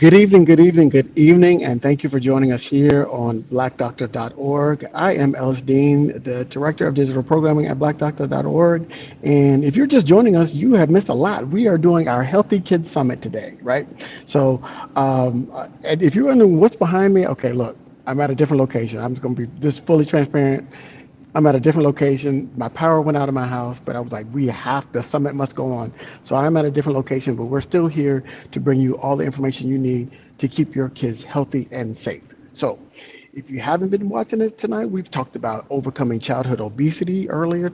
Good evening, and thank you for joining us here on blackdoctor.org. I am Ellis Dean, the Director of Digital Programming at blackdoctor.org. And if you're just joining us, you have missed a lot. We are doing our Healthy Kids Summit today, right? So, and if you're wondering what's behind me, okay, look, I'm at a different location. I'm just going to be this fully transparent. I'm at a different location. My power went out of my house, but I was like, the summit must go on. So I'm at a different location, but we're still here to bring you all the information you need to keep your kids healthy and safe. So if you haven't been watching it tonight, we've talked about overcoming childhood obesity earlier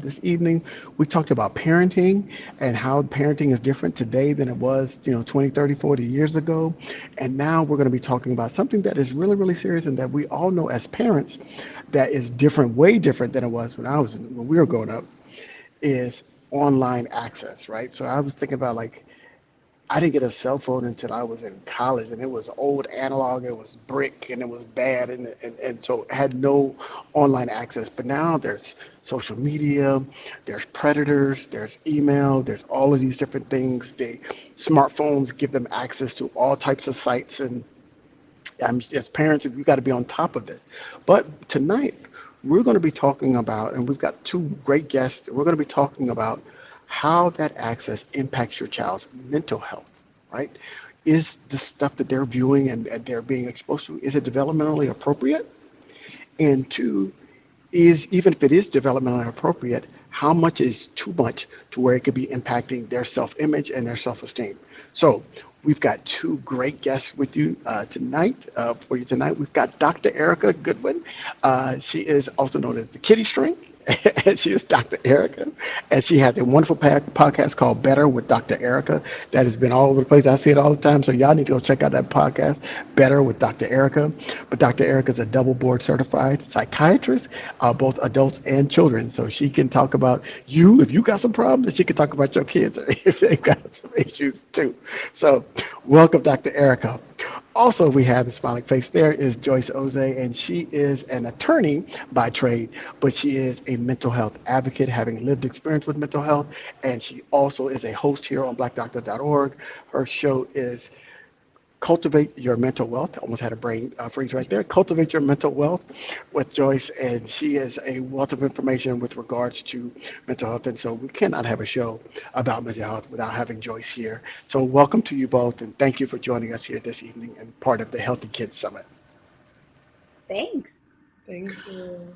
this evening. We talked about parenting and how parenting is different today than it was, 20, 30, 40 years ago. And now we're going to be talking about something that is really, really serious and that we all know as parents that is different, way different than it was when we were growing up, is online access, right? So I was thinking about like I didn't get a cell phone until I was in college, and it was old analog, it was brick, and it was bad, and so it had no online access. But now there's social media, there's predators, there's email, there's all of these different things. Smartphones give them access to all types of sites, and as parents, we got to be on top of this. But tonight, we're going to be talking about, and we've got two great guests, we're going to be talking about how that access impacts your child's mental health, right? Is the stuff that they're viewing and they're being exposed to, is it developmentally appropriate? And two, is even if it is developmentally appropriate, how much is too much to where it could be impacting their self-image and their self-esteem? So we've got two great guests with you tonight. For you tonight, we've got Dr. Erica Goodwin. She is also known as the Kitty String. And she is Dr. Erica, and she has a wonderful podcast called Better with Dr. Erica that has been all over the place. I see it all the time, so y'all need to go check out that podcast, Better with Dr. Erica. But Dr. Erica is a double board certified psychiatrist, both adults and children. So she can talk about you if you got some problems, and she can talk about your kids if they got some issues too. So welcome, Dr. Erica. Also, we have the smiling face there is Joyce Oze, and she is an attorney by trade, but she is a mental health advocate, having lived experience with mental health, and she also is a host here on blackdoctor.org. Her show is Cultivate Your Mental Wealth. I almost had a brain freeze right there. Cultivate Your Mental Wealth with Joyce, and she is a wealth of information with regards to mental health. And so we cannot have a show about mental health without having Joyce here. So welcome to you both, and thank you for joining us here this evening and part of the Healthy Kids Summit. Thanks. Thank you.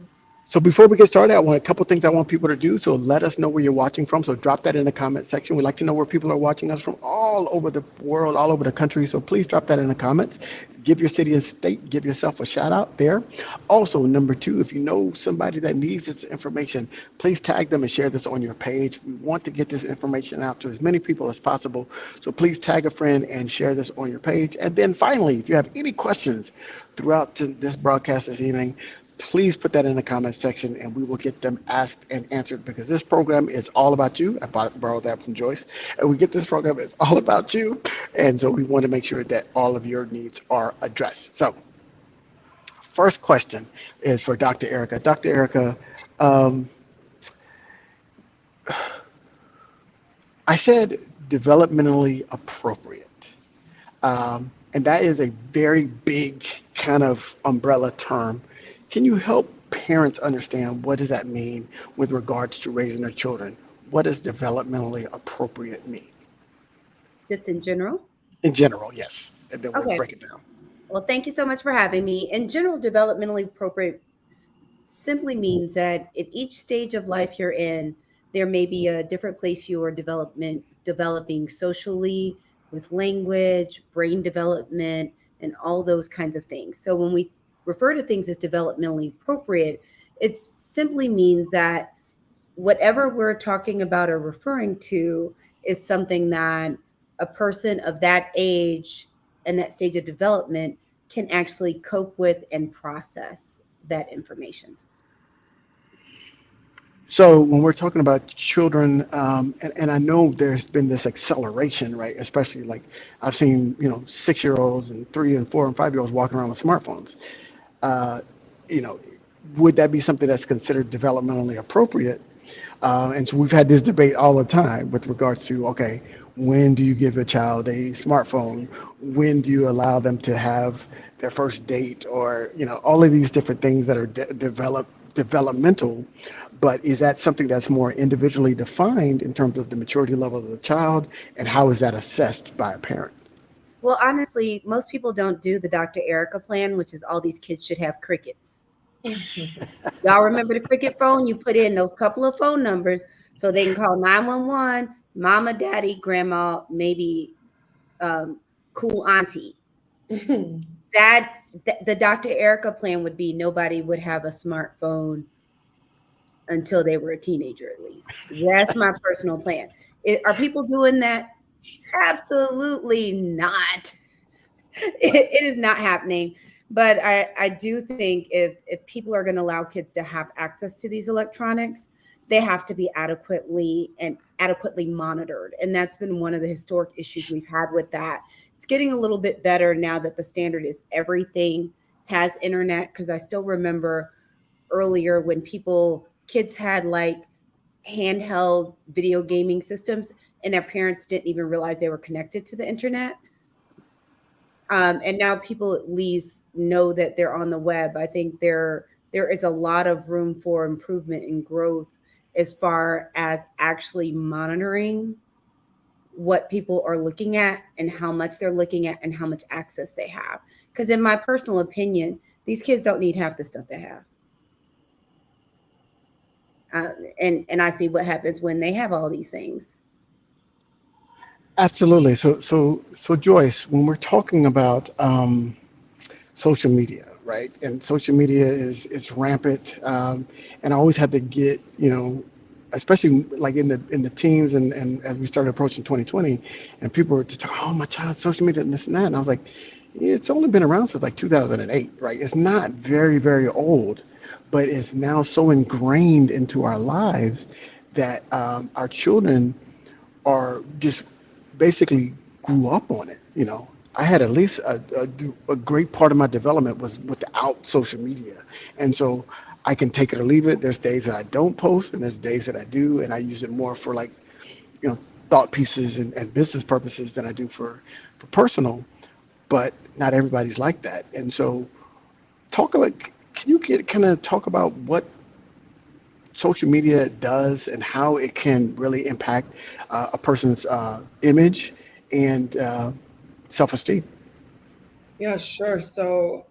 So before we get started, I want a couple things I want people to do. So let us know where you're watching from. So drop that in the comment section. We'd like to know where people are watching us from all over the world, all over the country. So please drop that in the comments. Give your city and state, give yourself a shout out there. Also, number two, if you know somebody that needs this information, please tag them and share this on your page. We want to get this information out to as many people as possible. So please tag a friend and share this on your page. And then finally, if you have any questions throughout this broadcast this evening, please put that in the comments section and we will get them asked and answered, because this program is all about you. I borrowed that from Joyce. And we get this program, it's all about you. And so we want to make sure that all of your needs are addressed. So first question is for Dr. Erica. Dr. Erica, I said developmentally appropriate. And that is a very big kind of umbrella term. Can you help parents understand what does that mean with regards to raising their children? What does developmentally appropriate mean? Just in general? In general, yes. And then we'll Okay. break it down. Well, thank you so much for having me. In general, developmentally appropriate simply means that at each stage of life you're in, there may be a different place you are developing socially, with language, brain development, and all those kinds of things. So when we refer to things as developmentally appropriate, it simply means that whatever we're talking about or referring to is something that a person of that age and that stage of development can actually cope with and process that information. So when we're talking about children, and I know there's been this acceleration, right? Especially like I've seen, 6-year-olds and 3 and 4 and 5-year-olds walking around with smartphones. Uh, you know, would that be something that's considered developmentally appropriate? And so we've had this debate all the time with regards to, okay, when do you give a child a smartphone? When do you allow them to have their first date? Or, all of these different things that are developmental, but is that something that's more individually defined in terms of the maturity level of the child, and how is that assessed by a parent? Well, honestly, most people don't do the Dr. Erica plan, which is all these kids should have crickets. Y'all remember the cricket phone? You put in those couple of phone numbers so they can call 911, mama, daddy, grandma, maybe cool auntie. The Dr. Erica plan would be nobody would have a smartphone until they were a teenager, at least. That's my personal plan. Are people doing that? Absolutely not. It is not happening. But I do think if people are going to allow kids to have access to these electronics, they have to be adequately monitored. And that's been one of the historic issues we've had with that. It's getting a little bit better now that the standard is everything has internet, because I still remember earlier when kids had like handheld video gaming systems and their parents didn't even realize they were connected to the internet. And now people at least know that they're on the web. I think there is a lot of room for improvement and growth as far as actually monitoring what people are looking at and how much they're looking at and how much access they have. Because in my personal opinion, these kids don't need half the stuff they have. And I see what happens when they have all these things. Absolutely. So Joyce, when we're talking about social media, right? And social media is rampant, and I always had to get, especially like in the teens, and as we started approaching 2020, and people were just talking, oh, my child's social media and this and that, and I was like, it's only been around since like 2008, right? It's not very, very old, but it's now so ingrained into our lives that our children are just basically grew up on it. I had at least a great part of my development was without social media, and so I can take it or leave it. There's days that I don't post, and there's days that I do, and I use it more for like, thought pieces and business purposes than I do for personal. But not everybody's like that, and so can you kind of talk about what social media does and how it can really impact a person's image and self-esteem? Yeah, sure. So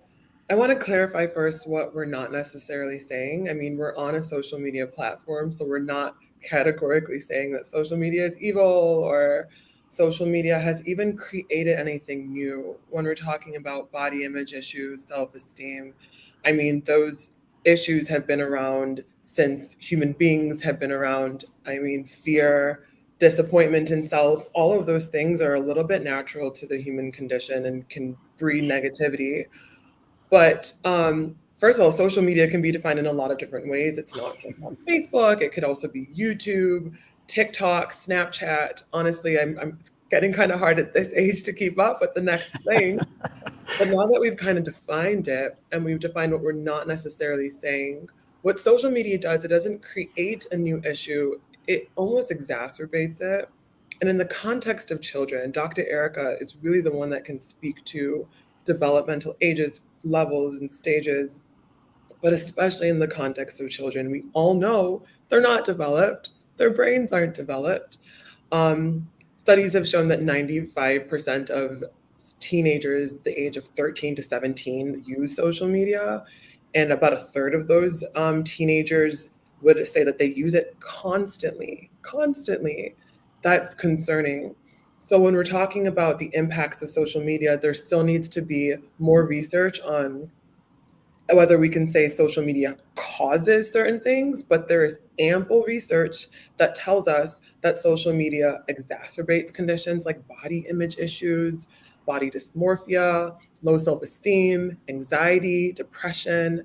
I want to clarify first what we're not necessarily saying. I mean, we're on a social media platform, so we're not categorically saying that social media is evil or social media has even created anything new. When we're talking about body image issues, self-esteem, I mean, those issues have been around since human beings have been around. I mean, fear, disappointment in self, all of those things are a little bit natural to the human condition and can breed negativity. But first of all, social media can be defined in a lot of different ways. It's not just on Facebook. It could also be YouTube, TikTok, Snapchat. Honestly, I'm getting kind of hard at this age to keep up with the next thing. But now that we've kind of defined it and we've defined what we're not necessarily saying, what social media does, it doesn't create a new issue. It almost exacerbates it. And in the context of children, Dr. Erica is really the one that can speak to developmental ages, levels, and stages, but especially in the context of children. We all know they're not developed, their brains aren't developed. Studies have shown that 95% of teenagers the age of 13 to 17 use social media, and about a third of those teenagers would say that they use it constantly. That's concerning. So when we're talking about the impacts of social media, there still needs to be more research on whether we can say social media causes certain things, but there is ample research that tells us that social media exacerbates conditions like body image issues, body dysmorphia, low self-esteem, anxiety, depression.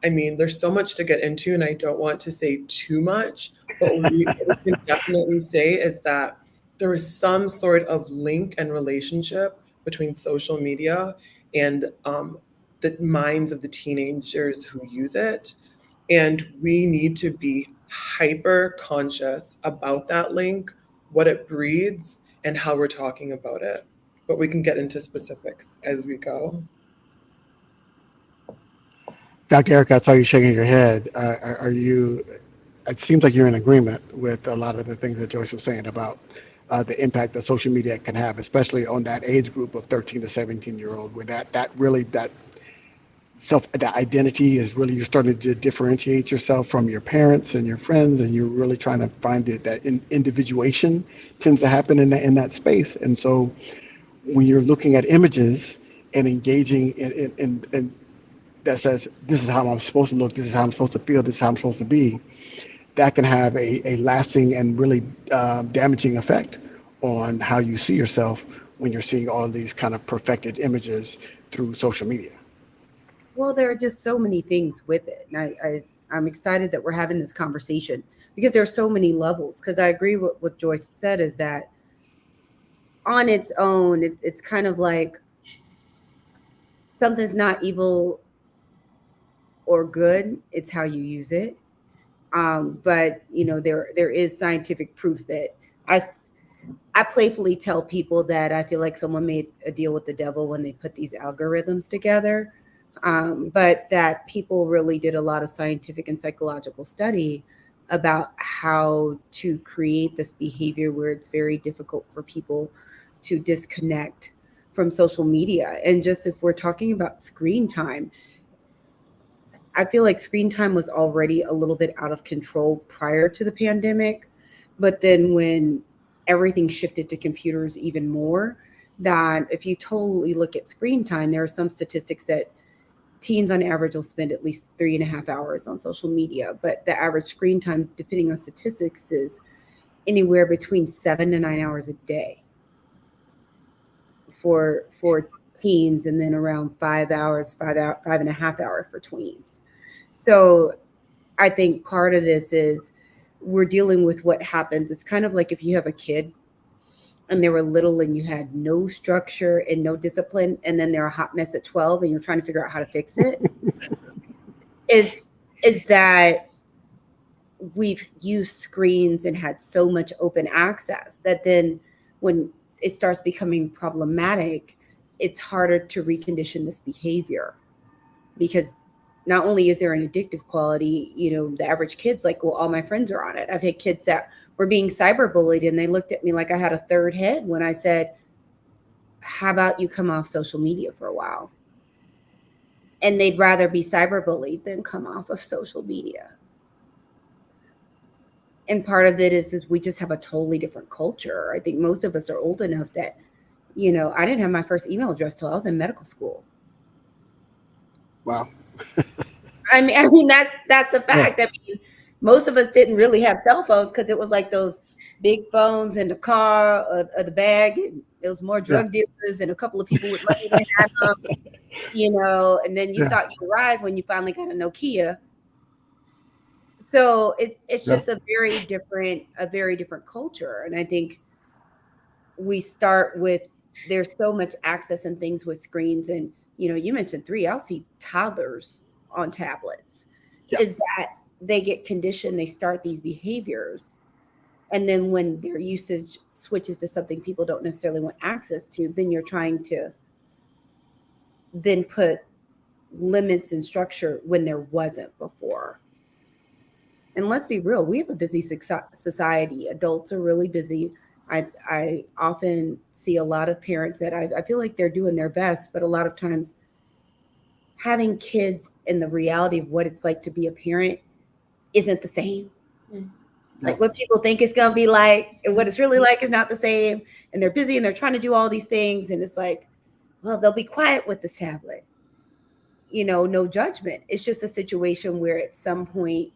I mean, there's so much to get into, and I don't want to say too much, but what we can definitely say is that there is some sort of link and relationship between social media and the minds of the teenagers who use it. And we need to be hyper conscious about that link, what it breeds, and how we're talking about it. But we can get into specifics as we go. Dr. Erica, I saw you shaking your head. Are you, it seems like you're in agreement with a lot of the things that Joyce was saying about the impact that social media can have, especially on that age group of 13 to 17-year-old, where that that identity is really, you're starting to differentiate yourself from your parents and your friends, and you're really trying to find that individuation tends to happen in that space. And so when you're looking at images and engaging in that says, this is how I'm supposed to look, this is how I'm supposed to feel, this is how I'm supposed to be, that can have a lasting and really damaging effect on how you see yourself when you're seeing all these kind of perfected images through social media. Well, there are just so many things with it. And I'm excited that we're having this conversation because there are so many levels. Because I agree with what Joyce said is that on its own, it's kind of like something's not evil or good. It's how you use it. But there is scientific proof that I playfully tell people that I feel like someone made a deal with the devil when they put these algorithms together. But that people really did a lot of scientific and psychological study about how to create this behavior where it's very difficult for people to disconnect from social media. And just if we're talking about screen time, I feel like screen time was already a little bit out of control prior to the pandemic. But then when everything shifted to computers even more, that if you totally look at screen time, there are some statistics that teens on average will spend at least 3.5 hours on social media. But the average screen time, depending on statistics, is anywhere between 7 to 9 hours a day for teens, and then around 5 hours, 5.5 hours for tweens. So I think part of this is we're dealing with what happens. It's kind of like if you have a kid and they were little and you had no structure and no discipline, and then they're a hot mess at 12 and you're trying to figure out how to fix it. is that we've used screens and had so much open access that then when it starts becoming problematic, it's harder to recondition this behavior, because not only is there an addictive quality, the average kid's like, well, all my friends are on it. I've had kids that were being cyberbullied and they looked at me like I had a third head when I said, how about you come off social media for a while? And they'd rather be cyberbullied than come off of social media. And part of it is we just have a totally different culture. I think most of us are old enough that, I didn't have my first email address till I was in medical school. Wow. I mean that's the fact. Yeah. I mean, most of us didn't really have cell phones because it was like those big phones in the car or the bag. And there was more drug dealers and a couple of people with money that had them, and then you thought you arrived when you finally got a Nokia. So it's just a very different culture. And I think we start with, there's so much access and things with screens. And, you mentioned 3, I'll see toddlers on tablets. Is that they get conditioned, they start these behaviors. And then when their usage switches to something people don't necessarily want access to, then you're trying to then put limits and structure when there wasn't before. And let's be real, we have a busy society. Adults are really busy. I often see a lot of parents that I feel like they're doing their best, but a lot of times having kids and the reality of what it's like to be a parent isn't the same. Like what people think it's going to be like and what it's really like is not the same. And they're busy and they're trying to do all these things. And it's like, well, they'll be quiet with the tablet. No judgment. It's just a situation where at some point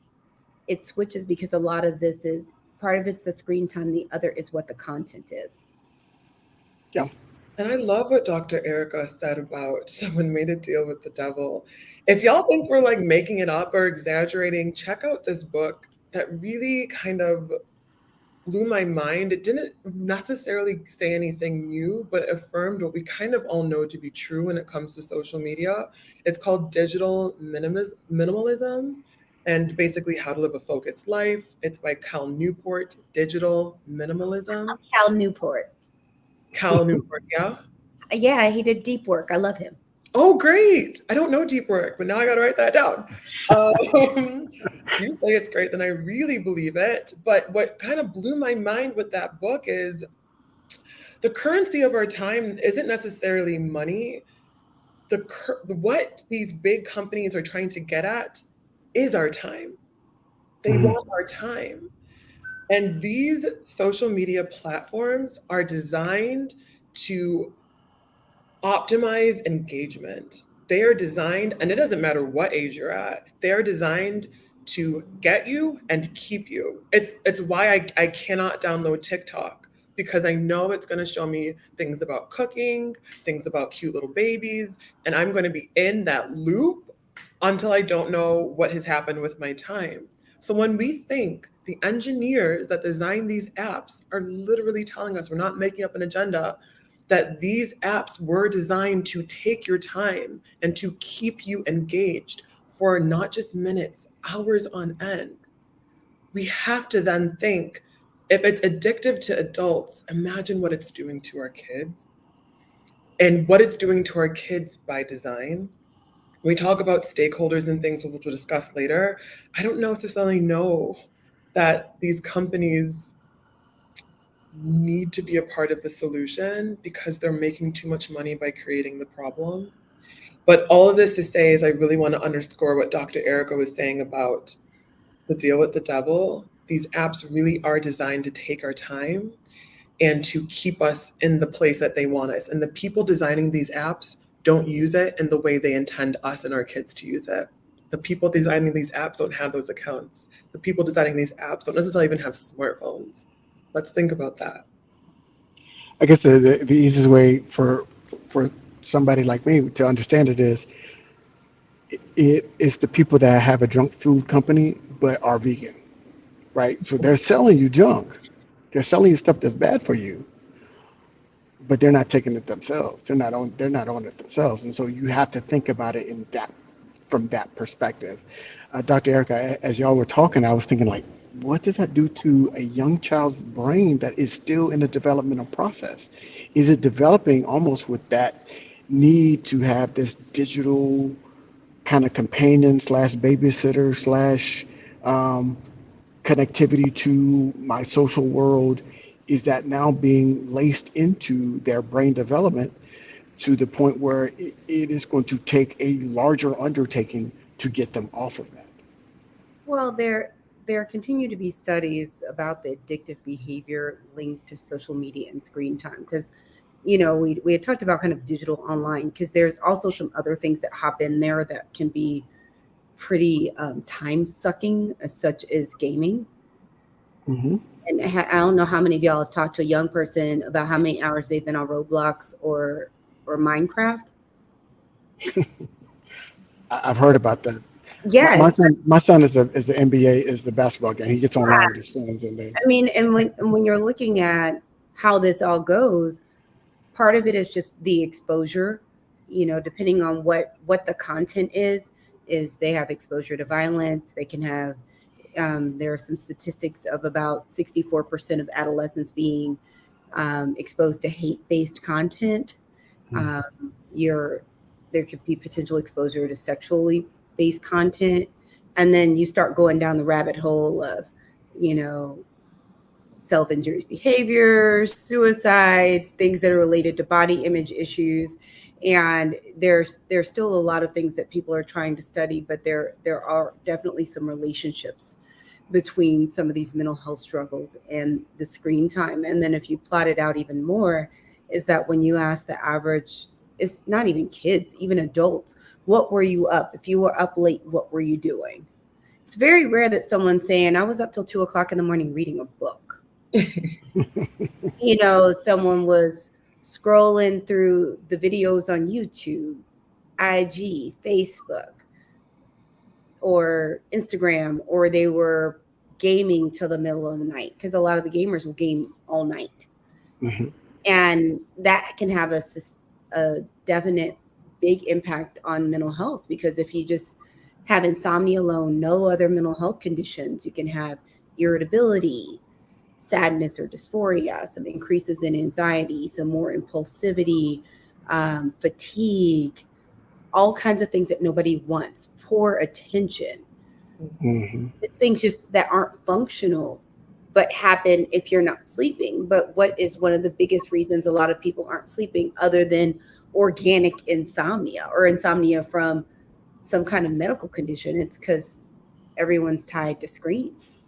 it switches, because a lot of this is, part of it's the screen time. The other is what the content is. Yeah. And I love what Dr. Erica said about someone made a deal with the devil. If y'all think we're like making it up or exaggerating, check out this book that really kind of blew my mind. It didn't necessarily say anything new, but affirmed what we kind of all know to be true when it comes to social media. It's called Digital Minimalism. and basically How to Live a Focused Life. It's by Cal Newport, Digital Minimalism. Cal Newport. Cal Newport, yeah? Yeah, he did deep work. I love him. Oh, great. I don't know deep work, but now I got to write that down. You say it's great, then I really believe it. But what kind of blew my mind with that book is the currency of our time isn't necessarily money. What these big companies are trying to get at is our time. They want our time. And these social media platforms are designed to optimize engagement. They are designed, and it doesn't matter what age you're at, they are designed to get you and keep you. It's why I cannot download TikTok, because I know it's going to show me things about cooking, things about cute little babies, and I'm going to be in that loop until I don't know what has happened with my time. So when we think the engineers that design these apps are literally telling us, we're not making up an agenda, that these apps were designed to take your time and to keep you engaged for not just minutes, hours on end. We have to then think, if it's addictive to adults, imagine what it's doing to our kids and what it's doing to our kids by design. We talk about stakeholders and things, which we'll discuss later. I don't necessarily know that these companies need to be a part of the solution because they're making too much money by creating the problem. But all of this to say is I really want to underscore what Dr. Erica was saying about the deal with the devil. These apps really are designed to take our time and to keep us in the place that they want us. And the people designing these apps don't use it in the way they intend us and our kids to use it. The people designing these apps don't have those accounts. The people designing these apps don't necessarily even have smartphones. Let's think about that. I guess the easiest way for somebody like me to understand it is it's the people that have a junk food company but are vegan, right? So they're selling you junk. They're selling you stuff that's bad for you, but they're not taking it themselves. They're not on it themselves. And so you have to think about it from that perspective. Dr. Erica, as y'all were talking, I was thinking, like, what does that do to a young child's brain that is still in the developmental process? Is it developing almost with that need to have this digital kind of companion / babysitter / connectivity to my social world? Is that now being laced into their brain development to the point where it is going to take a larger undertaking to get them off of that? Well, there continue to be studies about the addictive behavior linked to social media and screen time, because we had talked about kind of digital online, because there's also some other things that hop in there that can be pretty time sucking, such as gaming. Mm-hmm. And I don't know how many of y'all have talked to a young person about how many hours they've been on Roblox or Minecraft. I've heard about that. Yes. My son is the NBA, is the basketball game. He gets online with his friends, and then I mean, and when you're looking at how this all goes, part of it is just the exposure, depending on what the content is they have exposure to violence. They can have, there are some statistics of about 64% of adolescents being exposed to hate-based content. There could be potential exposure to sexually based content. And then you start going down the rabbit hole of, self-injurious behaviors, suicide, things that are related to body image issues. And there's still a lot of things that people are trying to study, but there are definitely some relationships between some of these mental health struggles and the screen time. And then if you plot it out even more, is that when you ask the average, it's not even kids, even adults, what were you up? If you were up late, what were you doing? It's very rare that someone's saying, I was up till 2:00 in the morning reading a book. Someone was scrolling through the videos on YouTube, IG, Facebook, or Instagram, or they were gaming till the middle of the night, because a lot of the gamers will game all night. Mm-hmm. And that can have a definite big impact on mental health, because if you just have insomnia alone, no other mental health conditions. You can have irritability, sadness or dysphoria, some increases in anxiety, some more impulsivity, fatigue, all kinds of things that nobody wants, poor attention. Mm-hmm. It's things just that aren't functional, but happen if you're not sleeping. But what is one of the biggest reasons a lot of people aren't sleeping, other than organic insomnia or insomnia from some kind of medical condition? It's because everyone's tied to screens.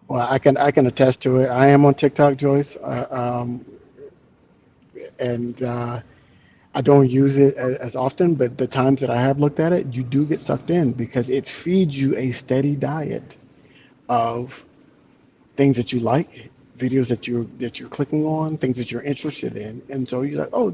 Well, I can attest to it. I am on TikTok, Joyce, and I don't use it as often. But the times that I have looked at it, you do get sucked in because it feeds you a steady diet of things that you like, videos that you're clicking on, things that you're interested in, and so you're like, oh,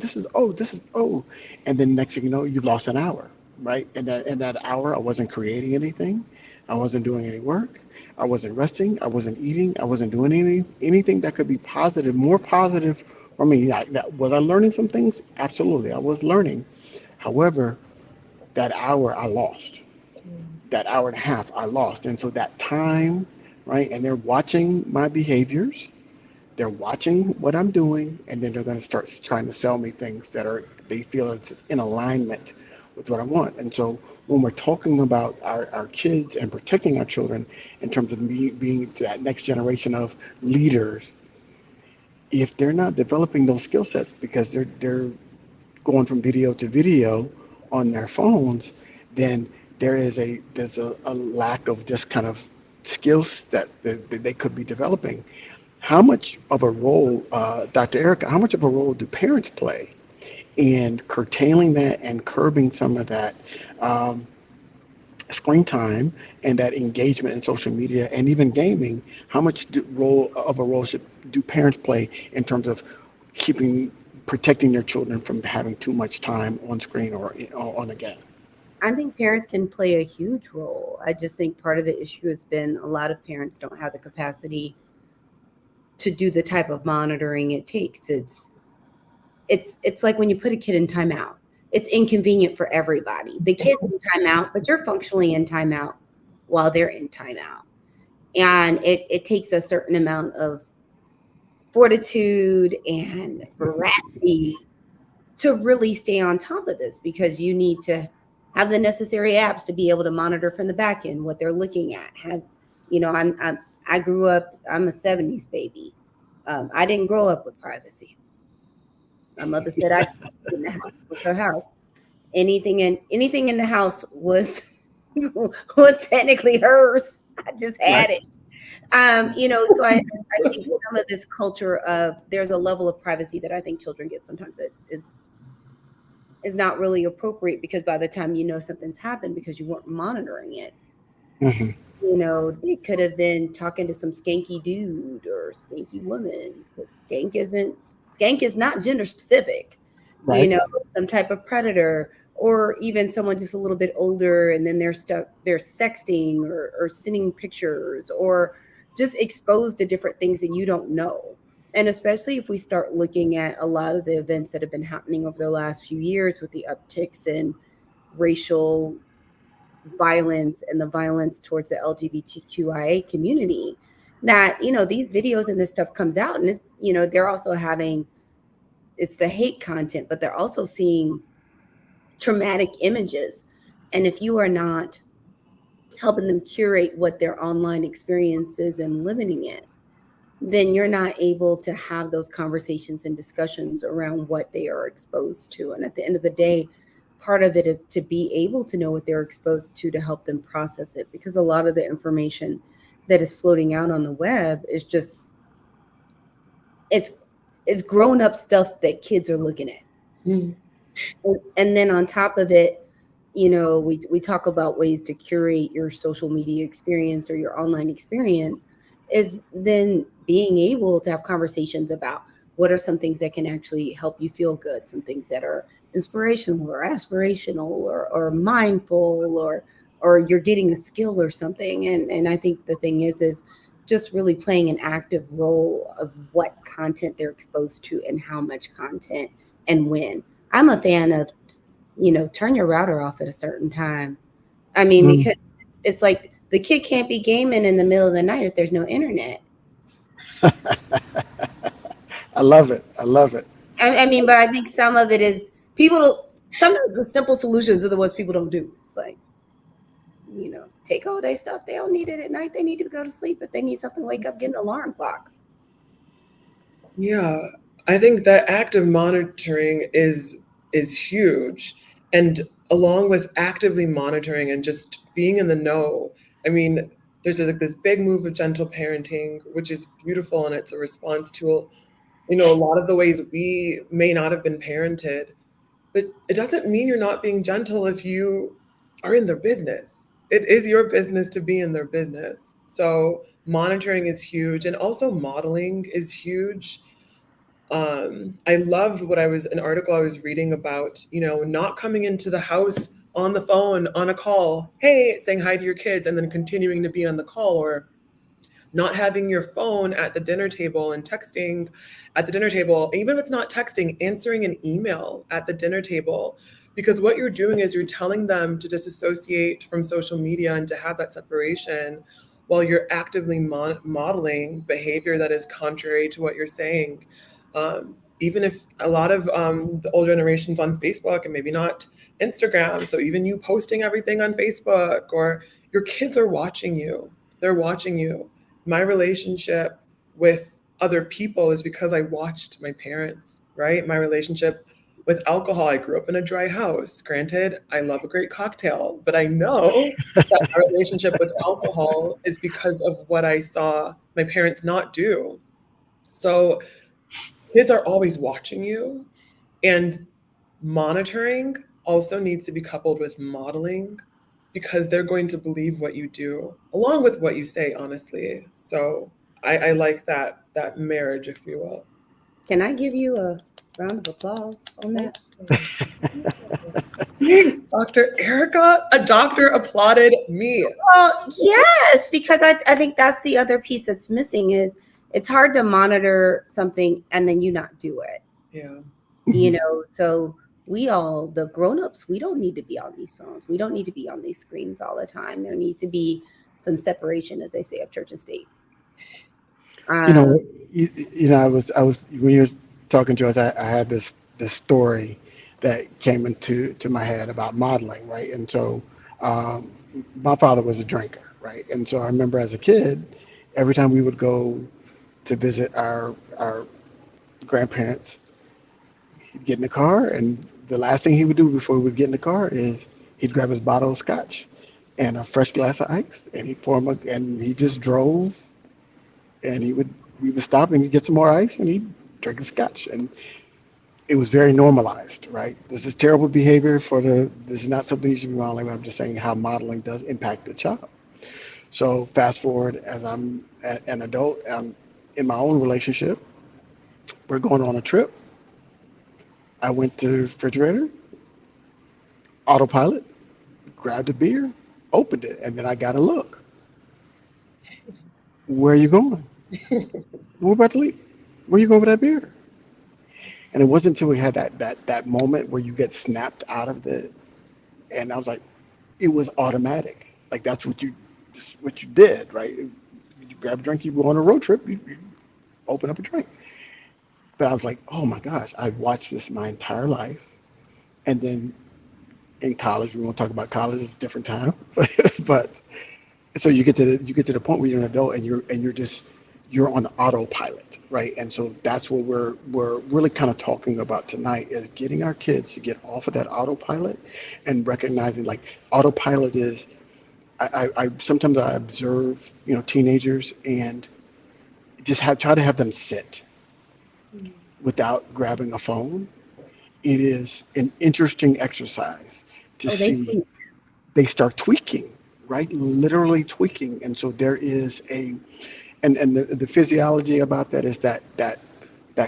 and then next thing you know, you've lost an hour, right? And that in that hour, I wasn't creating anything, I wasn't doing any work, I wasn't resting, I wasn't eating, I wasn't doing anything that could be positive, more positive for me. Was I learning some things? Absolutely, I was learning. However, that hour I lost, that hour and a half I lost. And so that time, right? And they're watching my behaviors, they're watching what I'm doing, and then they're going to start trying to sell me things that are they feel it's in alignment with what I want. And so when we're talking about our kids and protecting our children in terms of being that next generation of leaders, if they're not developing those skill sets because they're going from video to video on their phones, then there's a lack of just kind of skills that they could be developing. How much of a role, Dr. Erica, how much of a role do parents play in curtailing that and curbing some of that um, screen time and that engagement in social media and even gaming? How much a role do parents play in terms of keeping protecting their children from having too much time on screen or on the game? I think parents can play a huge role. I just think part of the issue has been a lot of parents don't have the capacity to do the type of monitoring it takes. It's like when you put a kid in timeout. It's inconvenient for everybody. The kid's in timeout, but you're functionally in timeout while they're in timeout. And it takes a certain amount of fortitude and veracity to really stay on top of this, because you need to have the necessary apps to be able to monitor from the back end what they're looking at. I grew up, I'm a 70s baby. I didn't grow up with privacy. My mother said I slept in the house with her house. Anything in the house was was technically hers. I just Right. had it. So I think some of this culture of there's a level of privacy that I think children get sometimes that is not really appropriate, because by the time you know something's happened because you weren't monitoring it, Hmm. they could have been talking to some skanky dude or skanky woman, because skank is not gender specific, you Right. know, some type of predator, or even someone just a little bit older, and then they're sexting or sending pictures, or just exposed to different things that you don't know. And especially if we start looking at a lot of the events that have been happening over the last few years with the upticks in racial violence and the violence towards the LGBTQIA community, that these videos and this stuff comes out, and they're also having, it's the hate content, but they're also seeing traumatic images. And if you are not helping them curate what their online experience is and limiting it, then you're not able to have those conversations and discussions around what they are exposed to. And at the end of the day, part of it is to be able to know what they're exposed to help them process it, because a lot of the information that is floating out on the web is just it's it's grown up stuff that kids are looking at. Mm. And then on top of it, we talk about ways to curate your social media experience or your online experience, is then being able to have conversations about what are some things that can actually help you feel good, some things that are inspirational or aspirational or mindful, or you're getting a skill or something. And I think the thing is just really playing an active role of what content they're exposed to and how much content and when. I'm a fan of turn your router off at a certain time. I mean, Mm. because it's like the kid can't be gaming in the middle of the night if there's no internet. I love it. I love it. I mean, but I think some of it is some of the simple solutions are the ones people don't do. It's like, take all day stuff. They don't need it at night. They need to go to sleep. If they need something, wake up, get an alarm clock. Yeah, I think that active monitoring is huge. And along with actively monitoring and just being in the know, I mean, there's like this big move of gentle parenting, which is beautiful, and it's a response to a lot of the ways we may not have been parented. But it doesn't mean you're not being gentle if you are in their business. It is your business to be in their business. So monitoring is huge, and also modeling is huge. I loved an article I was reading about, not coming into the house on the phone on a call, hey, saying hi to your kids, and then continuing to be on the call, or not having your phone at the dinner table and texting at the dinner table, even if it's not texting, answering an email at the dinner table. Because what you're doing is you're telling them to disassociate from social media and to have that separation while you're actively modeling behavior that is contrary to what you're saying. Even if a lot of the old generations on Facebook and maybe not Instagram, so even you posting everything on Facebook, or your kids are watching you, they're watching you. My relationship with other people is because I watched my parents, right? My relationship with alcohol, I grew up in a dry house. Granted, I love a great cocktail, but I know that my relationship with alcohol is because of what I saw my parents not do. So kids are always watching you, and monitoring also needs to be coupled with modeling, because they're going to believe what you do along with what you say, honestly. So I like that marriage, if you will. Can I give you a round of applause on that? Thanks, Dr. Erica. A doctor applauded me. Well, yes, because I think that's the other piece that's missing is it's hard to monitor something and then you not do it. Yeah. So the grown-ups, we don't need to be on these phones. We don't need to be on these screens all the time. There needs to be some separation, as they say, of church and state. You know, I was when you were talking to us, I had this story that came into my head about modeling, right? And so, um, my father was a drinker, right? And so I remember as a kid, every time we would go to visit our grandparents, he'd get in the car, and the last thing he would do before we would get in the car is he'd grab his bottle of scotch and a fresh glass of ice, and and he just drove, and we would stop and he'd get some more ice, and he'd drink the scotch, and it was very normalized, right? This is terrible behavior this is not something you should be modeling, but I'm just saying how modeling does impact the child. So fast forward, as I'm an adult, I'm in my own relationship, we're going on a trip. I went to the refrigerator, autopilot, grabbed a beer, opened it, and then I got a look. Where are you going? We're about to leave. Where are you going with that beer? And it wasn't until we had that moment where you get snapped out of and I was like, it was automatic. Like that's what you did, right? You grab a drink, you go on a road trip, you open up a drink. But I was like, oh my gosh, I've watched this my entire life. And then in college, we won't talk about college, it's a different time. But so you get to the point where you're an adult and you're on autopilot, right? And so that's what we're really kind of talking about tonight is getting our kids to get off of that autopilot and recognizing like autopilot is I sometimes I observe, teenagers and just try to have them sit without grabbing a phone. It is an interesting exercise to see they start tweaking, right? Literally tweaking. And so there is and the physiology about that is that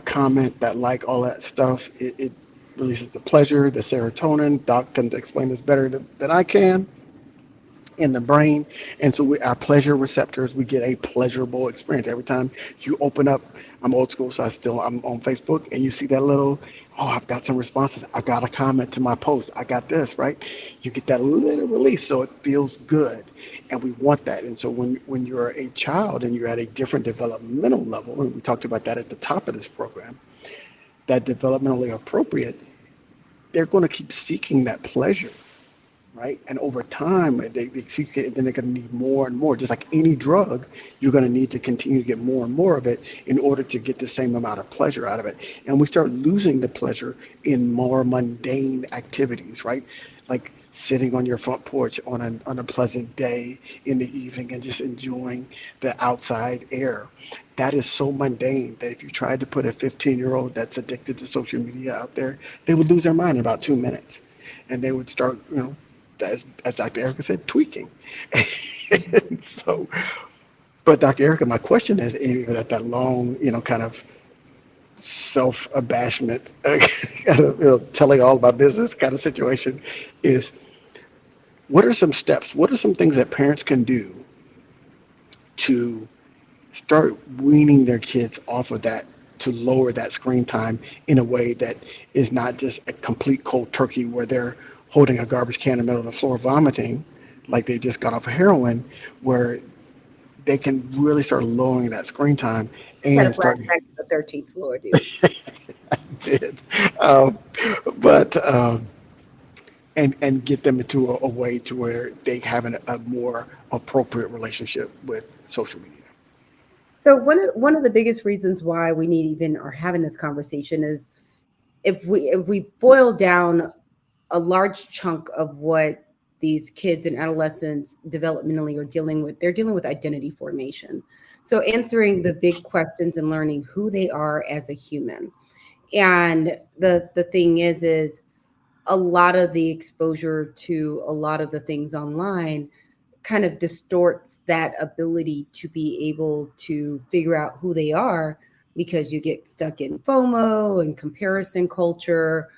comment, that like, all that stuff, it releases the pleasure, the serotonin. Doc can explain this better than I can. in the brain. And so our pleasure receptors, we get a pleasurable experience every time you open up. I'm old school, so I'm on Facebook, and you see that little, oh, I've got some responses. I got a comment to my post. I got this, right? You get that little release, so it feels good, and we want that. And so when you're a child and you're at a different developmental level, and we talked about that at the top of this program, that developmentally appropriate, they're going to keep seeking that pleasure, right? And over time, they seek it, then they're going to need more and more. Just like any drug, you're going to need to continue to get more and more of it in order to get the same amount of pleasure out of it. And we start losing the pleasure in more mundane activities, right? Like sitting on your front porch on a pleasant day in the evening and just enjoying the outside air. That is so mundane that if you tried to put a 15-year-old that's addicted to social media out there, they would lose their mind in about 2 minutes. And they would start, as Dr. Erica said, tweaking. And so, but Dr. Erica, my question is, even at that long, kind of self-abashment, kind of, telling all about business kind of situation, is what are some steps? What are some things that parents can do to start weaning their kids off of that, to lower that screen time in a way that is not just a complete cold turkey where they're holding a garbage can in the middle of the floor vomiting like they just got off of heroin, where they can really start lowering that screen time Had a and start. flashback to the 13th floor, dude. I did. Um, but and get them into a way to where they have a more appropriate relationship with social media. So one of the biggest reasons why we need even are having this conversation is if we boil down a large chunk of what these kids and adolescents developmentally are dealing with, they're dealing with identity formation. So answering the big questions and learning who they are as a human. And the thing is a lot of the exposure to a lot of the things online kind of distorts that ability to be able to figure out who they are, because you get stuck in FOMO and comparison culture,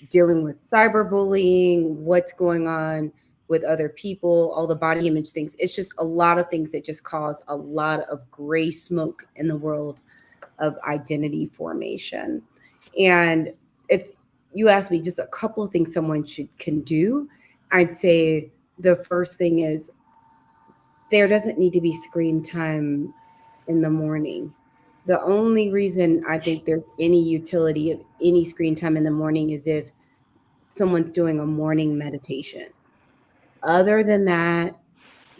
dealing with cyberbullying, what's going on with other people, all the body image things. It's just a lot of things that just cause a lot of gray smoke in the world of identity formation. And if you ask me just a couple of things someone can do, I'd say the first thing is there doesn't need to be screen time in the morning. The only reason I think there's any utility of any screen time in the morning is if someone's doing a morning meditation. Other than that,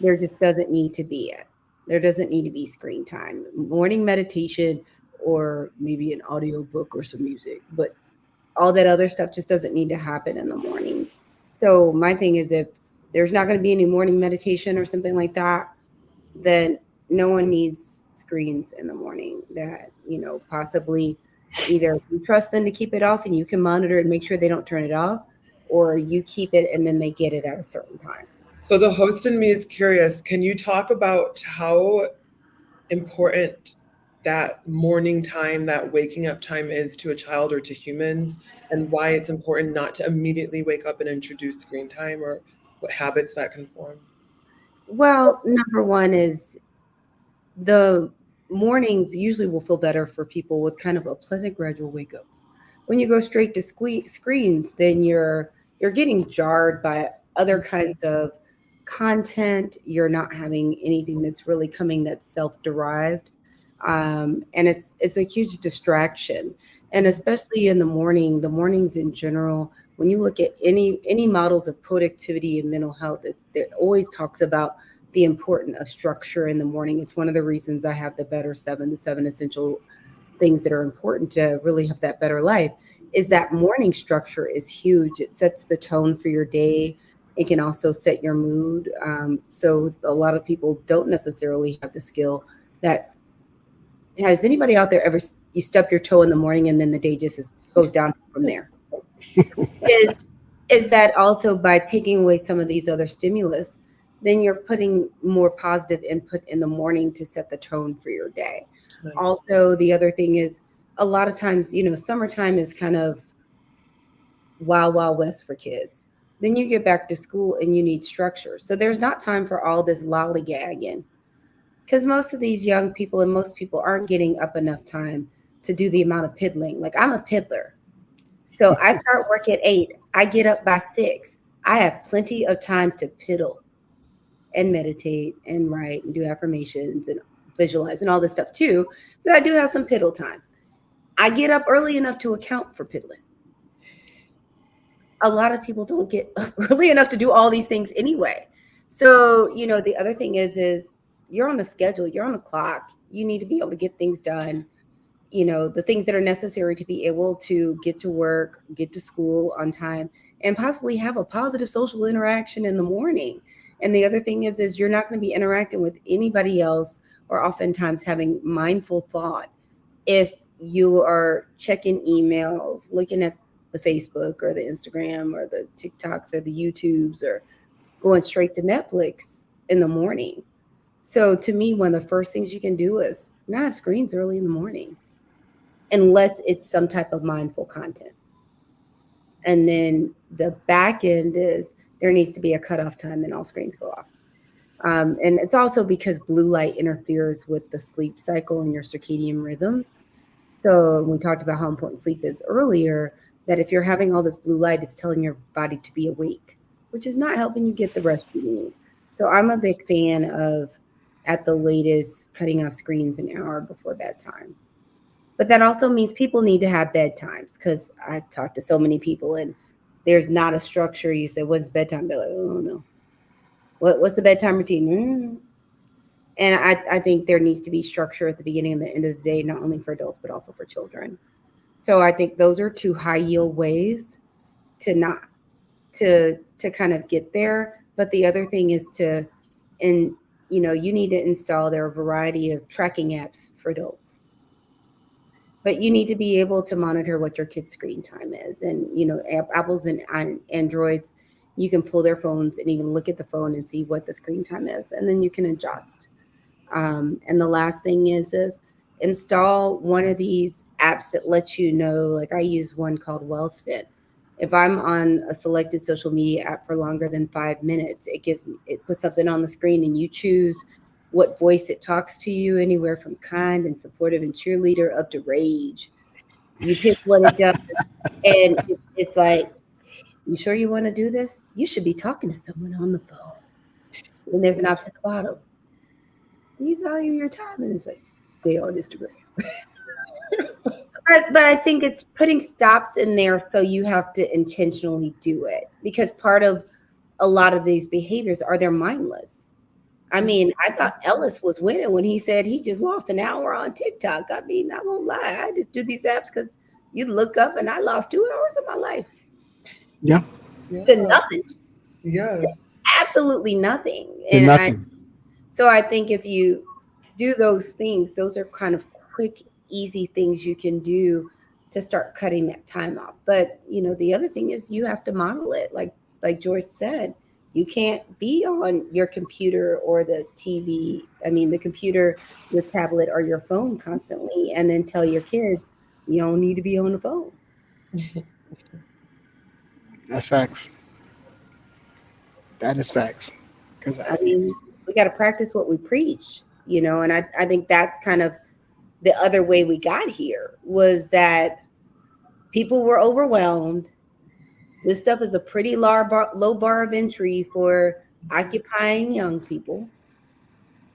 there just doesn't need to be it. There doesn't need to be screen time. Morning meditation or maybe an audio book or some music, but all that other stuff just doesn't need to happen in the morning. So my thing is, if there's not going to be any morning meditation or something like that, then no one needs screens in the morning. That, possibly either you trust them to keep it off and you can monitor and make sure they don't turn it off, or you keep it and then they get it at a certain time. So the host in me is curious, can you talk about how important that morning time, that waking up time is to a child or to humans, and why it's important not to immediately wake up and introduce screen time, or what habits that can form? Well, number one is the mornings usually will feel better for people with kind of a pleasant gradual wake up. When you go straight to screens, then you're getting jarred by other kinds of content. You're not having anything that's really coming that's self-derived, and it's a huge distraction. And especially in the morning, the mornings in general. When you look at any models of productivity and mental health, it always talks about the importance of structure in the morning. It's one of the reasons I have the the 7 essential things that are important to really have that better life, is that morning structure is huge. It sets the tone for your day. It can also set your mood. So a lot of people don't necessarily have the skill that. Has anybody out there ever, you stub your toe in the morning and then the day just goes down from there? Is that also by taking away some of these other stimulus, then you're putting more positive input in the morning to set the tone for your day. Nice. Also, the other thing is a lot of times, summertime is kind of wild, wild west for kids. Then you get back to school and you need structure. So there's not time for all this lollygagging, because most of these young people and most people aren't getting up enough time to do the amount of piddling. Like, I'm a piddler. So I start work at 8. I get up by 6. I have plenty of time to piddle and meditate and write and do affirmations and visualize and all this stuff too. But I do have some piddle time. I get up early enough to account for piddling. A lot of people don't get up early enough to do all these things anyway. So, the other thing is you're on a schedule, you're on a clock. You need to be able to get things done. The things that are necessary to be able to get to work, get to school on time, and possibly have a positive social interaction in the morning. And the other thing is you're not going to be interacting with anybody else or oftentimes having mindful thought if you are checking emails, looking at the Facebook or the Instagram or the TikToks or the YouTubes, or going straight to Netflix in the morning. So to me, one of the first things you can do is not have screens early in the morning, unless it's some type of mindful content. And then the back end is there needs to be a cutoff time and all screens go off. And it's also because blue light interferes with the sleep cycle and your circadian rhythms. So we talked about how important sleep is earlier, that if you're having all this blue light, it's telling your body to be awake, which is not helping you get the rest you need. So I'm a big fan of, at the latest, cutting off screens an hour before bedtime. But that also means people need to have bedtimes, because I talk to so many people and there's not a structure. You say, what's bedtime? They're like, oh no. What's the bedtime routine? And I think there needs to be structure at the beginning and the end of the day, not only for adults, but also for children. So I think those are 2 high yield ways to kind of get there. But the other thing is you need to install, there are a variety of tracking apps for adults. But you need to be able to monitor what your kid's screen time is. And, Apples and Androids, you can pull their phones and even look at the phone and see what the screen time is. And then you can adjust. And the last thing is install one of these apps that lets you know, like I use one called WellSpent. If I'm on a selected social media app for longer than 5 minutes, it puts something on the screen and you choose what voice it talks to you, anywhere from kind and supportive and cheerleader up to rage. You pick what it does, and it's like, you sure you want to do this? You should be talking to someone on the phone. And there's an option at the bottom. You value your time, and it's like, stay on Instagram. But I think it's putting stops in there, so you have to intentionally do it, because part of a lot of these behaviors are they're mindless. I mean, I thought Ellis was winning when he said he just lost an hour on TikTok. I mean, I won't lie. I just do these apps because you look up and I lost 2 hours of my life. Yeah. To nothing. Yes. To absolutely nothing. To nothing. So I think if you do those things, those are kind of quick, easy things you can do to start cutting that time off. But, the other thing is you have to model it. Like Joyce said, you can't be on your computer or the TV. I mean, the computer, your tablet, or your phone constantly, and then tell your kids you don't need to be on the phone. That's facts. That is facts. Because I mean, we got to practice what we preach, and I think that's kind of the other way we got here, was that people were overwhelmed. This stuff is a pretty low bar of entry for occupying young people.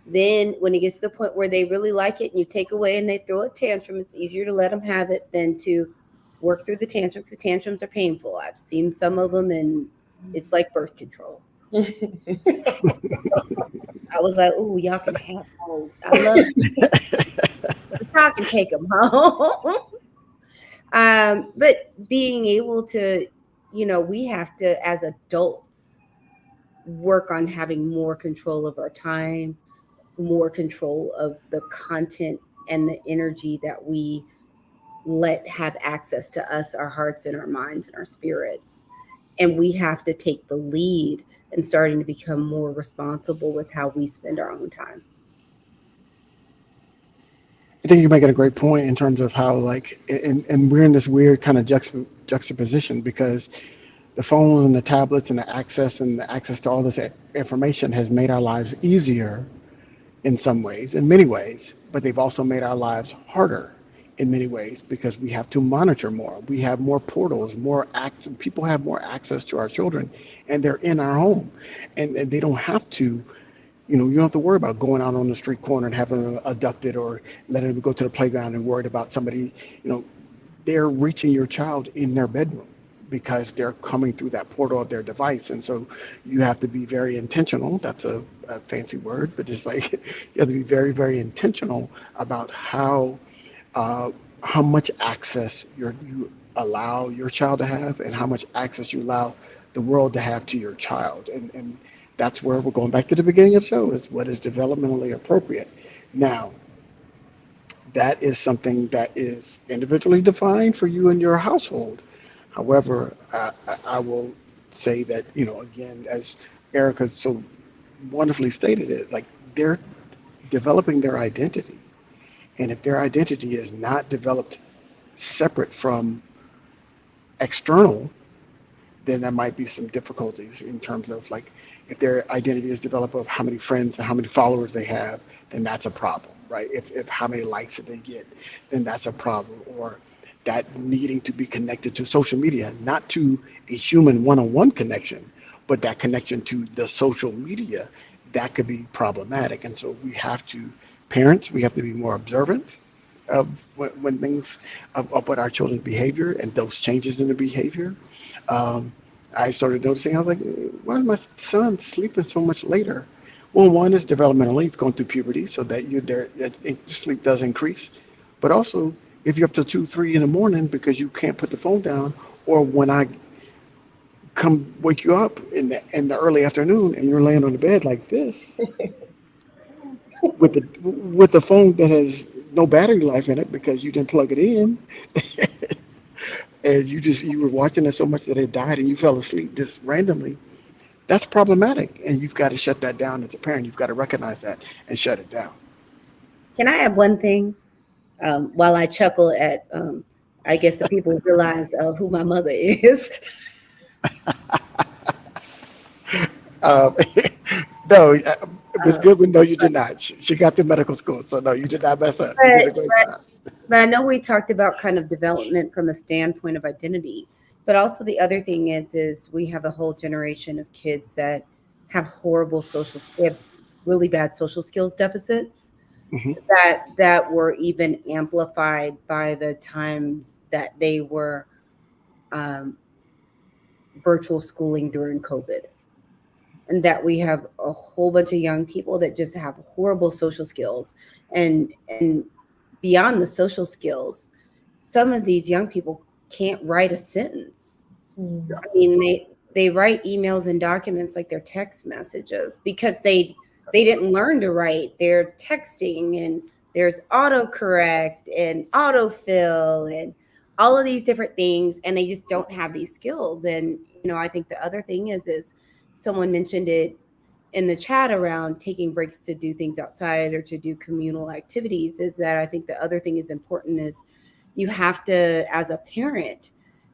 Then when it gets to the point where they really like it and you take away and they throw a tantrum, it's easier to let them have it than to work through the tantrums. The tantrums are painful. I've seen some of them, and it's like birth control. I was like, oh, y'all can have home. I love it. Y'all can take them home. But being able to, we have to, as adults, work on having more control of our time, more control of the content and the energy that we let have access to us, our hearts and our minds and our spirits. And we have to take the lead in starting to become more responsible with how we spend our own time. I think you're making a great point in terms of how, and we're in this weird kind of juxtaposition, because the phones and the tablets and the access to all this information has made our lives easier in some ways, in many ways, but they've also made our lives harder in many ways because we have to monitor more. We have more portals, people have more access to our children, and they're in our home, and they don't have to. You don't have to worry about going out on the street corner and having them abducted or letting them go to the playground and worried about somebody. They're reaching your child in their bedroom because they're coming through that portal of their device. And so you have to be very intentional. That's a fancy word, but it's like you have to be very, very intentional about how much access you allow your child to have and how much access you allow the world to have to your child. And that's where we're going back to the beginning of the show, is what is developmentally appropriate. Now, that is something that is individually defined for you and your household. However, I will say that, again, as Erica so wonderfully stated it, like they're developing their identity. And if their identity is not developed separate from external, then there might be some difficulties in terms of like if their identity is developed of how many friends and how many followers they have, then that's a problem, right? If how many likes that they get, then that's a problem. Or that needing to be connected to social media, not to a human one-on-one connection, but that connection to the social media, that could be problematic. And so parents, we have to be more observant of when things, of what our children's behavior and those changes in the behavior. I started noticing, I was like, why is my son sleeping so much later? Well, one is developmentally, he's going through puberty, so that sleep does increase. But also, if you're up to 2, 3 in the morning because you can't put the phone down, or when I come wake you up in the early afternoon and you're laying on the bed like this with the phone that has no battery life in it because you didn't plug it in, and you were watching it so much that it died and you fell asleep just randomly. That's problematic, and you've got to shut that down as a parent. You've got to recognize that and shut it down. Can I add one thing? While I chuckle at, I guess the people realize who my mother is. Um, no, Ms. Goodwin, no, you did not. She got through medical school, so no, you did not mess up. You did a great job. But I know we talked about kind of development from a standpoint of identity, but also the other thing is we have a whole generation of kids that have they have really bad social skills deficits Hmm. that were even amplified by the times that they were um, virtual schooling during COVID. And that we have a whole bunch of young people that just have horrible social skills, and beyond the social skills, some of these young people can't write a sentence. Mm. I mean, they write emails and documents like they're text messages because they didn't learn to write. They're texting, and there's autocorrect and autofill and all of these different things, and they just don't have these skills. And I think the other thing is someone mentioned it in the chat around taking breaks to do things outside or to do communal activities, is that I think the other thing is important is you have to, as a parent,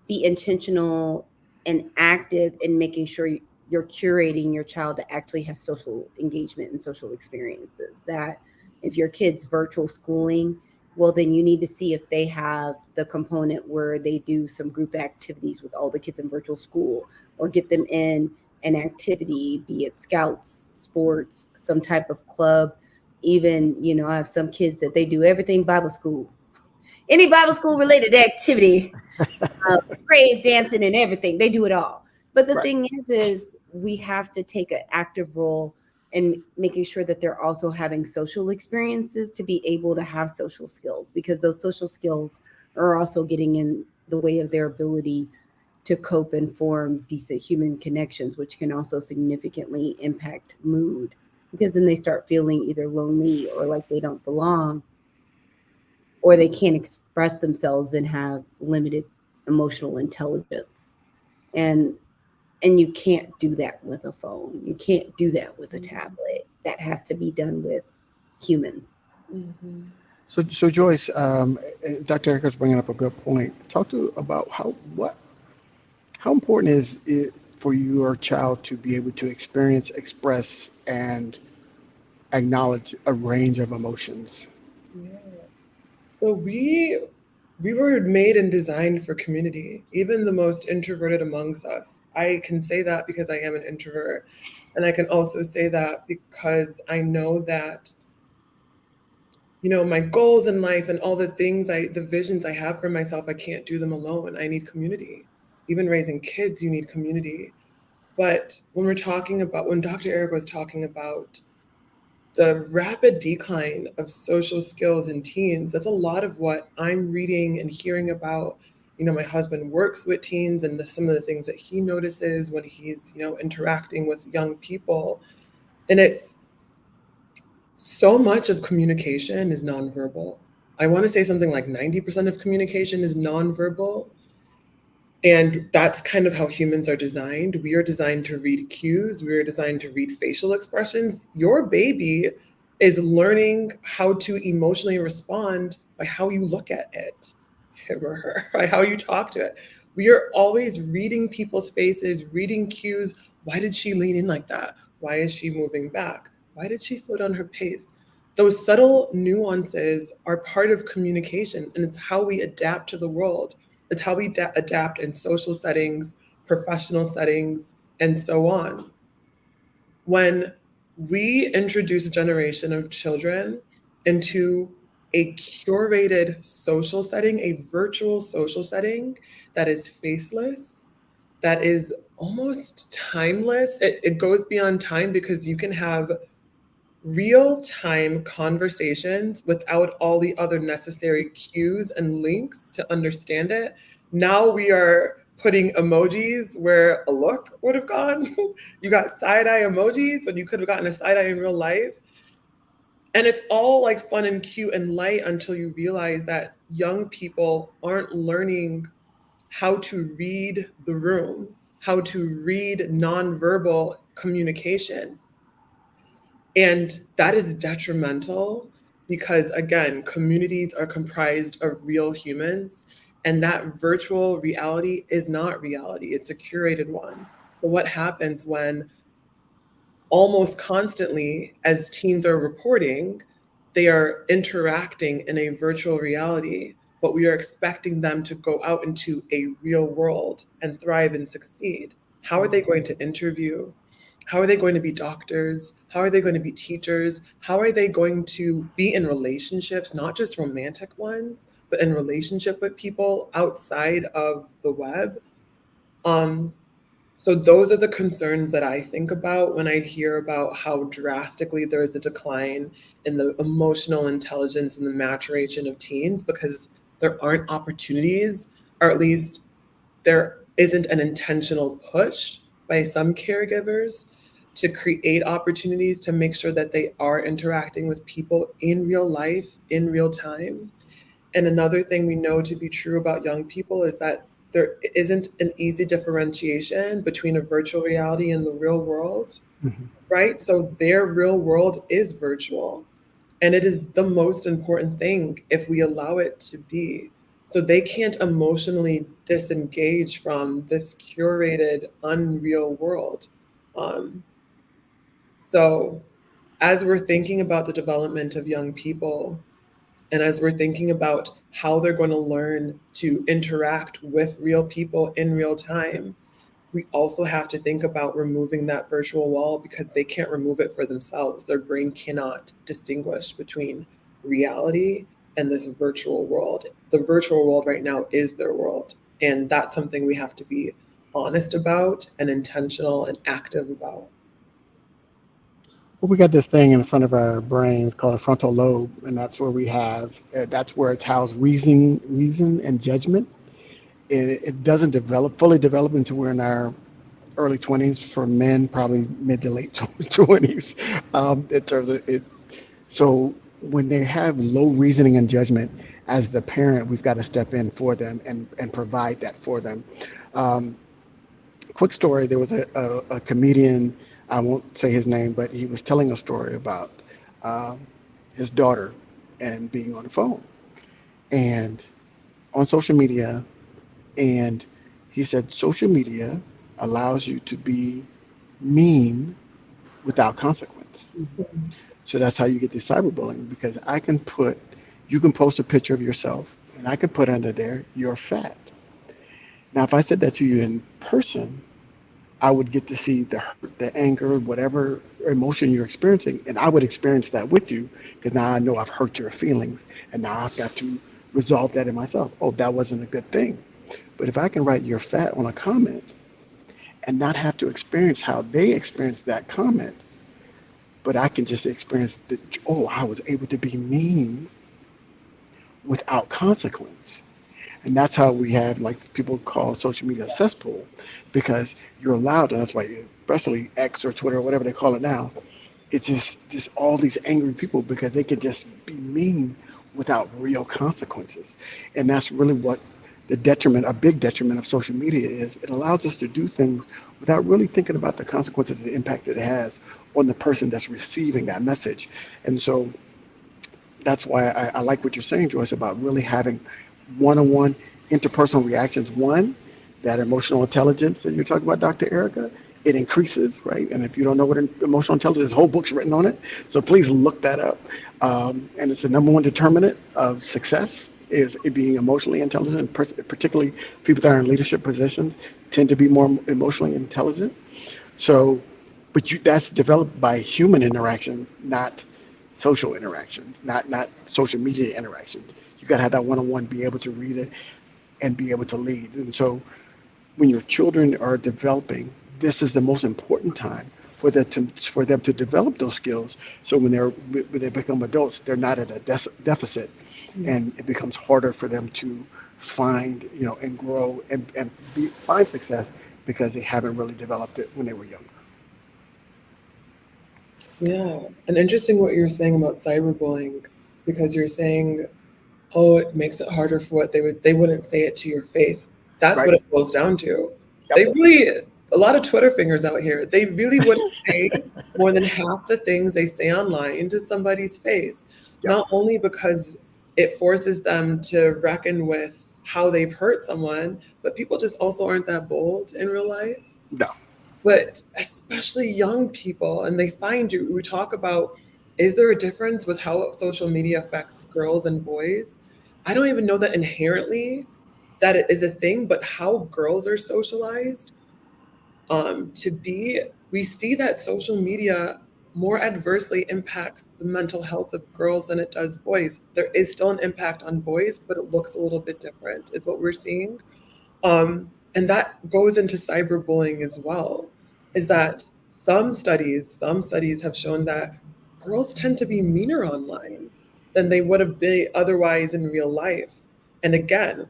be intentional and active in making sure you're curating your child to actually have social engagement and social experiences. That if your kid's virtual schooling, well, then you need to see if they have the component where they do some group activities with all the kids in virtual school, or get them in an activity, be it scouts, sports, some type of club. Even, I have some kids that they do everything Bible school, any Bible school related activity, praise dancing and everything. They do it all. But the Right. thing is we have to take an active role in making sure that they're also having social experiences to be able to have social skills, because those social skills are also getting in the way of their ability to cope and form decent human connections, which can also significantly impact mood, because then they start feeling either lonely or like they don't belong, or they can't express themselves and have limited emotional intelligence. And you can't do that with a phone. You can't do that with a tablet. That has to be done with humans. Mhm. So Joyce, Dr. Erica's bringing up a good point. Talk about How important is it for your child to be able to experience, express, and acknowledge a range of emotions? Yeah. So we were made and designed for community, even the most introverted amongst us. I can say that because I am an introvert. And I can also say that because I know that, my goals in life and all the visions I have for myself, I can't do them alone. I need community. Even raising kids, you need community. But when Dr. Eric was talking about the rapid decline of social skills in teens, that's a lot of what I'm reading and hearing about. My husband works with teens, and some of the things that he notices when he's, interacting with young people. And it's so much of communication is nonverbal. I want to say something like 90% of communication is nonverbal. And that's kind of how humans are designed. We are designed to read cues, we are designed to read facial expressions. Your baby is learning how to emotionally respond by how you look at it, him or her, by how you talk to it. We are always reading people's faces, reading cues. Why did she lean in like that? Why is she moving back? Why did she slow down her pace? Those subtle nuances are part of communication, and it's how we adapt to the world. It's how we adapt in social settings, professional settings, and so on. When we introduce a generation of children into a curated social setting, a virtual social setting that is faceless, that is almost timeless, it goes beyond time because you can have real time conversations without all the other necessary cues and links to understand it. Now we are putting emojis where a look would have gone. You got side eye emojis when you could have gotten a side eye in real life. And it's all like fun and cute and light until you realize that young people aren't learning how to read the room, how to read nonverbal communication. And that is detrimental because, again, communities are comprised of real humans, and that virtual reality is not reality, it's a curated one. So, what happens when almost constantly, as teens are reporting, they are interacting in a virtual reality, but we are expecting them to go out into a real world and thrive and succeed? How are they going to interview? How are they going to be doctors? How are they going to be teachers? How are they going to be in relationships, not just romantic ones, but in relationship with people outside of the web? Um, so those are the concerns that I think about when I hear about how drastically there is a decline in the emotional intelligence and the maturation of teens because there aren't opportunities, or at least there isn't an intentional push by some caregivers to create opportunities to make sure that they are interacting with people in real life, in real time. And another thing we know to be true about young people is that there isn't an easy differentiation between a virtual reality and the real world, Mhm. right? So their real world is virtual. And it is the most important thing if we allow it to be. So they can't emotionally disengage from this curated, unreal world. Um, so as we're thinking about the development of young people, and as we're thinking about how they're going to learn to interact with real people in real time, we also have to think about removing that virtual wall because they can't remove it for themselves. Their brain cannot distinguish between reality and this virtual world. The virtual world right now is their world. And that's something we have to be honest about and intentional and active about. Well, we got this thing in front of our brains called a frontal lobe, and that's where that's where it's housed reason and judgment. It doesn't fully develop until we're in our early 20s for men, probably mid to late 20s. In terms of it, so when they have low reasoning and judgment, as the parent, we've got to step in for them and provide that for them. Um, Quick story: there was a comedian. I won't say his name, but he was telling a story about um, his daughter and being on the phone and on social media, and He said social media allows you to be mean without consequence. So that's how you get the cyberbullying, because you can post a picture of yourself and I can put under there, you're fat. Now, if I said that to you in person, I would get to see the hurt, the anger, whatever emotion you're experiencing, and I would experience that with you because now I know I've hurt your feelings, and now I've got to resolve that in myself. Oh, that wasn't a good thing. But if I can write you're fat on a comment and not have to experience how they experience that comment, but I can just experience the, oh, I was able to be mean without consequence. And that's how we have, like people call social media a cesspool, because you're allowed, and that's why, especially X or Twitter or whatever they call it now, it's just all these angry people because they can just be mean without real consequences. And that's really what the detriment, a big detriment of social media is. It allows us to do things without really thinking about the consequences, the impact that it has on the person that's receiving that message. And so that's why I like what you're saying, Joyce, about really having one-on-one interpersonal reactions. One, that emotional intelligence that you're talking about, Dr. Erica, it increases, right? And if you don't know what emotional intelligence is, whole book's written on it. So please look that up. And it's the number one determinant of success is it being emotionally intelligent, particularly people that are in leadership positions tend to be more emotionally intelligent. So, but that's developed by human interactions, not social interactions, not social media interactions. You got to have that one-on-one, be able to read it and be able to lead. And so when your children are developing, this is the most important time for them to develop those skills. So when they become adults, they're not at a deficit, and it becomes harder for them to find, and grow and find success because they haven't really developed it when they were younger. Yeah, and interesting what you're saying about cyberbullying, because you're saying, oh, it makes it harder for what they wouldn't say it to your face. That's Right. what it boils down to. Yep. They really, a lot of Twitter fingers out here, they really wouldn't say more than half the things they say online to somebody's face. Yep. Not only because it forces them to reckon with how they've hurt someone, but people just also aren't that bold in real life. No. But especially young people, and they find you, we talk about, is there a difference with how social media affects girls and boys? I don't even know that inherently that it is a thing, but how girls are socialized we see that social media more adversely impacts the mental health of girls than it does boys. There is still an impact on boys, but it looks a little bit different, is what we're seeing. And that goes into cyberbullying as well, is that some studies have shown that girls tend to be meaner online than they would have been otherwise in real life. And again,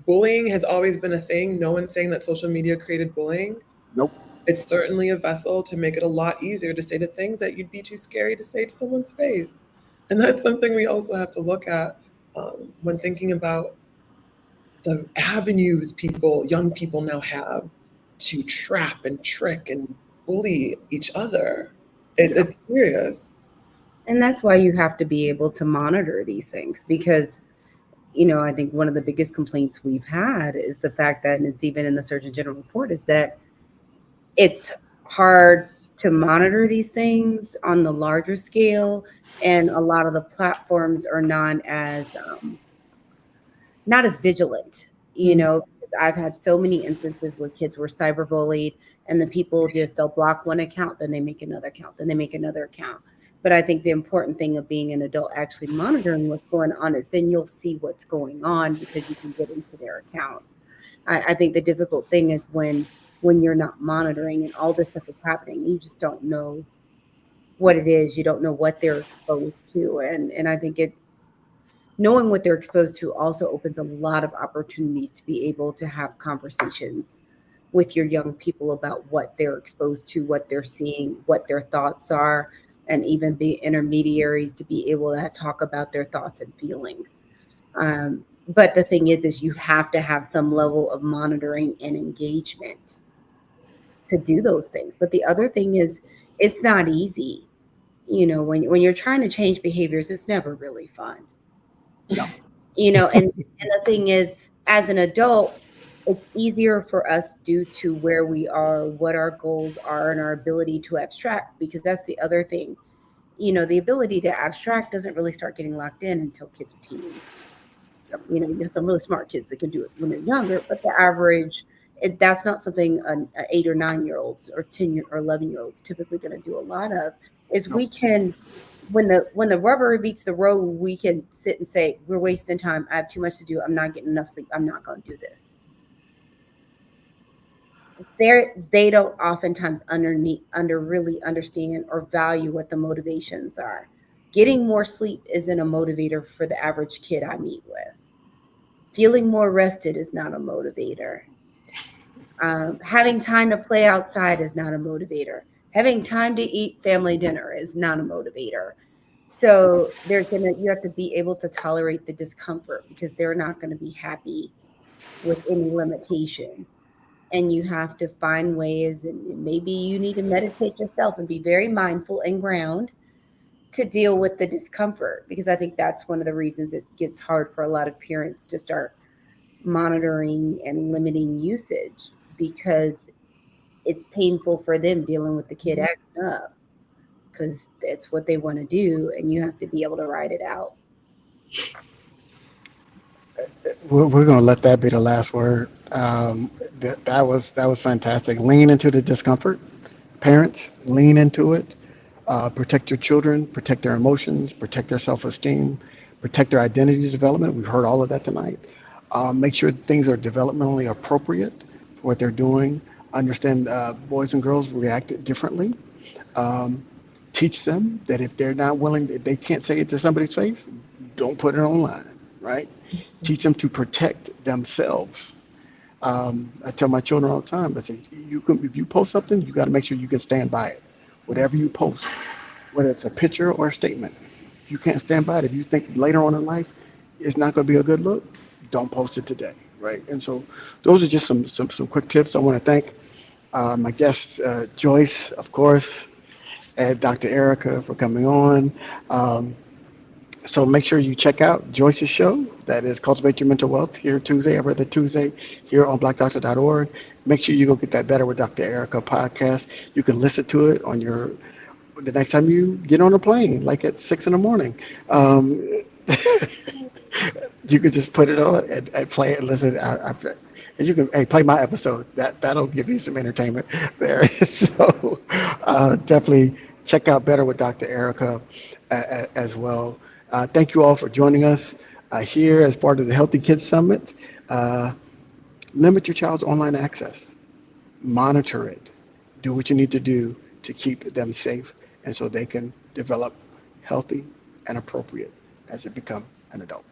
bullying has always been a thing. No one's saying that social media created bullying. Nope. It's certainly a vessel to make it a lot easier to say the things that you'd be too scary to say to someone's face. And that's something we also have to look at when thinking about the avenues young people now have to trap and trick and bully each other. It's serious. And that's why you have to be able to monitor these things, because I think one of the biggest complaints we've had is the fact that, and it's even in the Surgeon General report, is that it's hard to monitor these things on the larger scale, and a lot of the platforms are not as vigilant. I've had so many instances where kids were cyberbullied, and the people they'll block one account, then they make another account, then they make another account. But I think the important thing of being an adult actually monitoring what's going on is then you'll see what's going on because you can get into their accounts. I think the difficult thing is when you're not monitoring and all this stuff is happening, you just don't know what it is. You don't know what they're exposed to. And I think knowing what they're exposed to also opens a lot of opportunities to be able to have conversations with your young people about what they're exposed to, what they're seeing, what their thoughts are, and even be intermediaries to be able to talk about their thoughts and feelings. But the thing is you have to have some level of monitoring and engagement to do those things. But the other thing is, it's not easy. When you're trying to change behaviors, it's never really fun. No. And the thing is, as an adult, it's easier for us due to where we are, what our goals are, and our ability to abstract, because that's the other thing. The ability to abstract doesn't really start getting locked in until kids are teens. There's some really smart kids that can do it when they're younger, but the average, that's not something an 8 or 9 year olds or 10 or 11-year-olds typically going to do a lot of. Is No. we can, when the rubber meets the road, we can sit and say, we're wasting time. I have too much to do. I'm not getting enough sleep. I'm not going to do this. They don't oftentimes really understand or value what the motivations are. Getting more sleep isn't a motivator for the average kid I meet with. Feeling more rested is not a motivator. Having time to play outside is not a motivator. Having time to eat family dinner is not a motivator. So you have to be able to tolerate the discomfort, because they're not going to be happy with any limitation. And you have to find ways, and maybe you need to meditate yourself and be very mindful and ground to deal with the discomfort, because I think that's one of the reasons it gets hard for a lot of parents to start monitoring and limiting usage, because it's painful for them dealing with the kid acting up, because that's what they want to do, and you have to be able to ride it out. We're going to let that be the last word. That was fantastic. Lean into the discomfort. Parents, lean into it. Protect your children, protect their emotions, protect their self-esteem, protect their identity development. We've heard all of that tonight. Make sure things are developmentally appropriate for what they're doing. Understand boys and girls react differently. Um, Teach them that if they're not willing, if they can't say it to somebody's face, don't put it online, right? Teach them to protect themselves. I tell my children all the time, I say, if you post something, you got to make sure you can stand by it. Whatever you post, whether it's a picture or a statement, if you can't stand by it, if you think later on in life it's not going to be a good look, don't post it today, right? And so those are just some quick tips. I want to thank my guests, Joyce, of course, and Dr. Erica for coming on. Um, so make sure you check out Joyce's show. That is Cultivate Your Mental Wealth, here Tuesday, every other Tuesday, here on blackdoctor.org. Make sure you go get that Better with Dr. Erica podcast. You can listen to it on the next time you get on a plane, like at 6 in the morning. Um, you can just put it on and play it and listen. And you can play my episode. That'll give you some entertainment there. So definitely check out Better with Dr. Erica as well. Thank you all for joining us here as part of the Healthy Kids Summit. Uh, Limit your child's online access. Monitor it. Do what you need to do to keep them safe, and so they can develop healthy and appropriate as they become an adult.